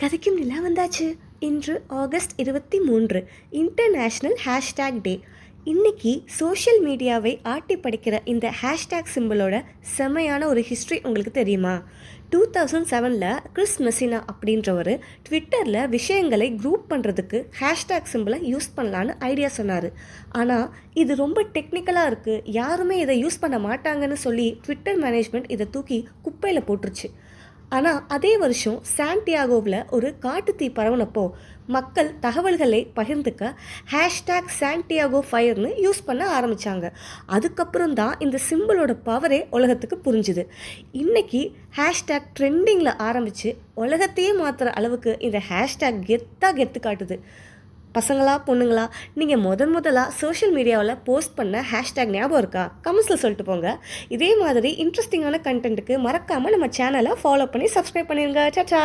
கதைக்கும் நிலா வந்தாச்சு. இன்று ஆகஸ்ட் 23, இன்டர்நேஷ்னல் ஹேஷ்டேக் டே. இன்னைக்கு சோஷியல் மீடியாவை ஆட்டி படிக்கிற இந்த ஹேஷ்டேக் சிம்பிளோட செமையான ஒரு ஹிஸ்ட்ரி உங்களுக்கு தெரியுமா? 2007 கிறிஸ் மெசினா அப்படின்றவர் ட்விட்டரில் விஷயங்களை குரூப் பண்ணுறதுக்கு ஹேஷ்டேக் சிம்பிளை யூஸ் பண்ணலான்னு ஐடியா சொன்னார். ஆனால் இது ரொம்ப டெக்னிக்கலாக இருக்குது, யாருமே இதை யூஸ் பண்ண மாட்டாங்கன்னு சொல்லி ட்விட்டர் மேனேஜ்மெண்ட் இதை தூக்கி குப்பையில் போட்டுருச்சு. ஆனால் அதே வருஷம் சாண்டியாகோவில் ஒரு காட்டுத்தீ பரவுனப்போ மக்கள் தகவல்களை பகிர்ந்துக்க ஹேஷ்டேக் சாண்டியாகோ ஃபயர்னு யூஸ் பண்ண ஆரம்பித்தாங்க. அதுக்கப்புறம் தான் இந்த சிம்பிளோட பவரே உலகத்துக்கு புரிஞ்சுது. இன்றைக்கி ஹேஷ்டேக் ட்ரெண்டிங்கில் ஆரம்பித்து உலகத்தையே மாற்றுற அளவுக்கு இந்த ஹேஷ்டேக் கெத்து காட்டுது. பசங்களா பொண்ணுங்களா, நீங்கள் முதலாக சோஷியல் மீடியாவில் போஸ்ட் பண்ண ஹேஷ்டேக் ஞாபகம் இருக்கா? கமெண்ட்ஸில் சொல்லிட்டு போங்க. இதே மாதிரி இன்ட்ரெஸ்டிங்கான கண்டென்ட்டுக்கு மறக்காமல் நம்ம சேனலை ஃபாலோ பண்ணி சப்ஸ்கிரைப் பண்ணிடுங்க. சாச்சா.